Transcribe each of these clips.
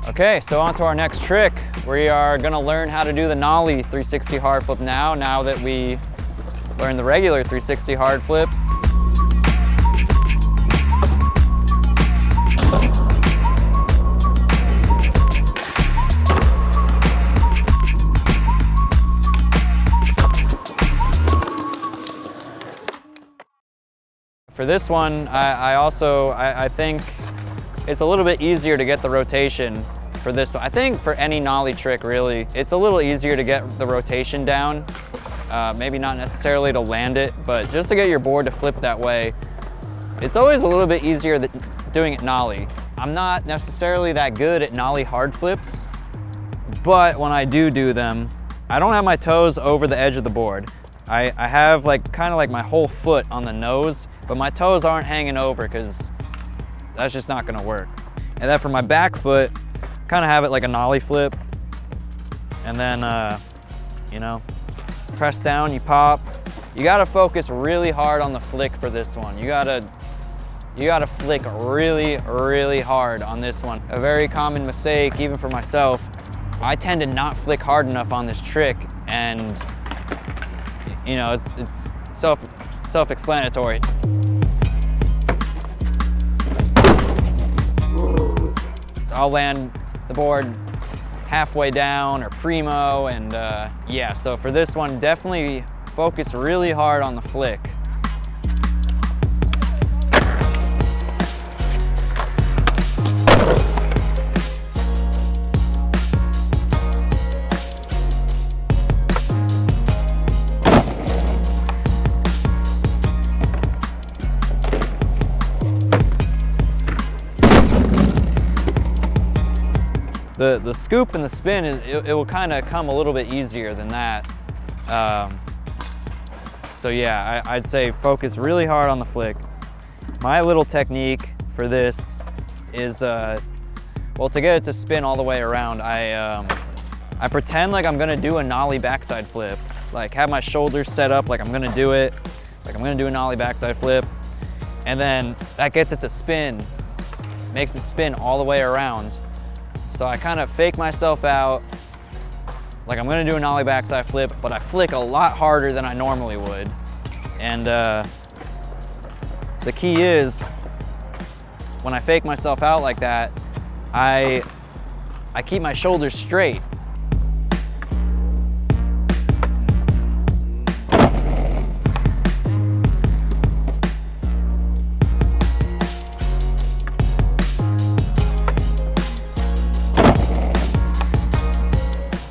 Okay, so on to our next trick. We are gonna learn how to do the Nollie 360 hard flip now that we learned the regular 360 hard flip. For this one, I think it's a little bit easier to get the rotation for this one. I think for any Nollie trick, really, it's a little easier to get the rotation down. Maybe not necessarily to land it, but just to get your board to flip that way. It's always a little bit easier than doing it Nollie. I'm not necessarily that good at Nollie hard flips, but when I do them, I don't have my toes over the edge of the board. I have kind of like my whole foot on the nose, but my toes aren't hanging over because that's just not gonna work. And then for my back foot, kind of have it like a Nollie flip. And then, you know, press down, you pop. You gotta focus really hard on the flick for this one. You gotta flick really, really hard on this one. A very common mistake, even for myself, I tend to not flick hard enough on this trick, and you know, it's self-explanatory. I'll land the board halfway down or primo, and yeah, so for this one, definitely focus really hard on the flick. The scoop and the spin, it will kind of come a little bit easier than that. So yeah, I'd say focus really hard on the flick. My little technique for this is, well, to get it to spin all the way around, I pretend like I'm gonna do a Nollie backside flip. Like have my shoulders set up like I'm gonna do it, like I'm gonna do a Nollie backside flip. And then that gets it to spin, makes it spin all the way around. So I kind of fake myself out, like I'm gonna do a Nollie backside flip, but I flick a lot harder than I normally would. And the key is, when I fake myself out like that, I keep my shoulders straight.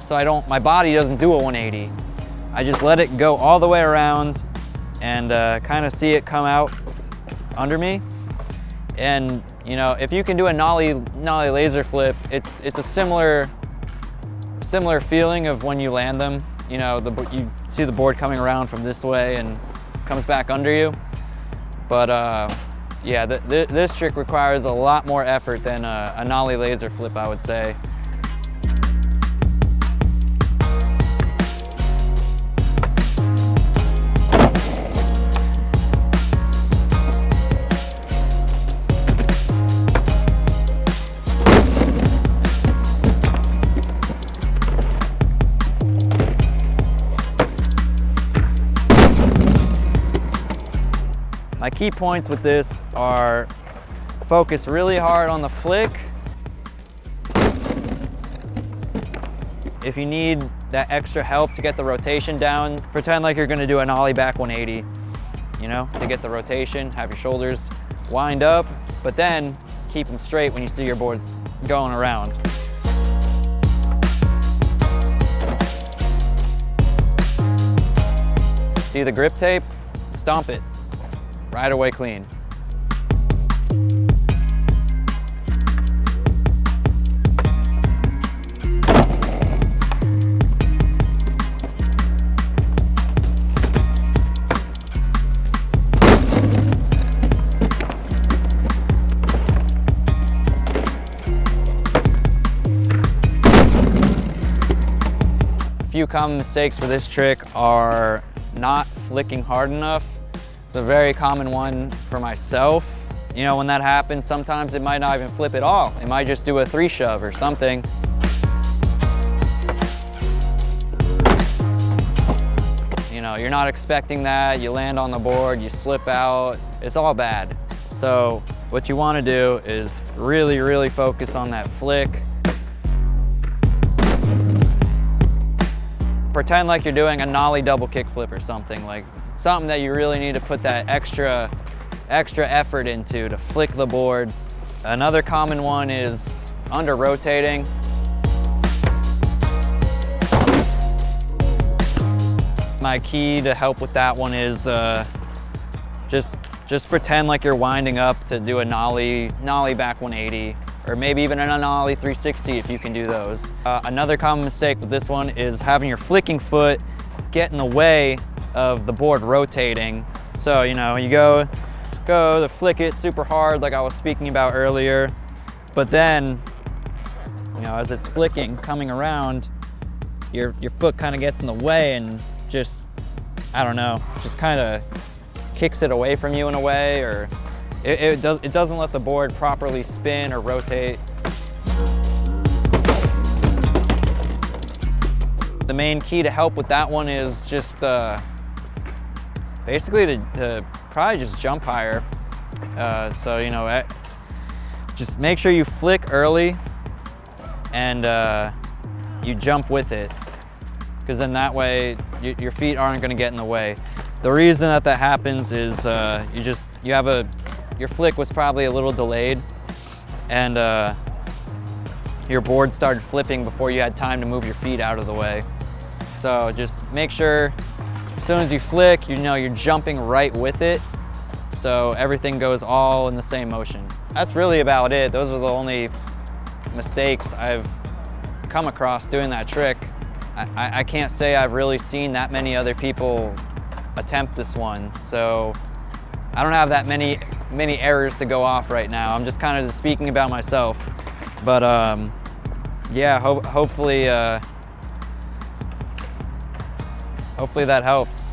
So my body doesn't do a 180. I just let it go all the way around and kind of see it come out under me. And you know, if you can do a Nollie laser flip, it's a similar feeling of when you land them. You know, you see the board coming around from this way and comes back under you. But yeah, this trick requires a lot more effort than a Nollie laser flip, I would say. My key points with this are focus really hard on the flick. If you need that extra help to get the rotation down, pretend like you're gonna do a Nollie back 180, you know, to get the rotation, have your shoulders wind up, but then keep them straight when you see your boards going around. See the grip tape? Stomp it. Right away clean. A few common mistakes for this trick are not flicking hard enough. It's a very common one for myself. you know, when that happens, sometimes it might not even flip at all. It might just do a 3 shove or something. You know, you're not expecting that, you land on the board, you slip out, it's all bad. So what you want to do is really, really focus on that flick. Pretend like you're doing a nollie double kickflip or something, like something that you really need to put that extra effort into to flick the board. Another common one is under rotating. My key to help with that one is just pretend like you're winding up to do a nollie back 180, or maybe even a nollie 360 if you can do those. Another common mistake with this one is having your flicking foot get in the way of the board rotating. So, you know, you go to flick it super hard like I was speaking about earlier, but then, you know, as it's flicking, coming around, your foot kind of gets in the way and just, I don't know, just kind of kicks it away from you in a way, or it doesn't let the board properly spin or rotate. The main key to help with that one is just basically to probably just jump higher. So, you know, just make sure you flick early and you jump with it, because then that way your feet aren't going to get in the way. The reason that happens is your flick was probably a little delayed, and your board started flipping before you had time to move your feet out of the way. So just make sure as soon as you flick, you know you're jumping right with it, so everything goes all in the same motion. That's really about it. Those are the only mistakes I've come across doing that trick. I can't say I've really seen that many other people attempt this one, so I don't have that many errors to go off right now. I'm just kind of speaking about myself, but yeah, hopefully that helps.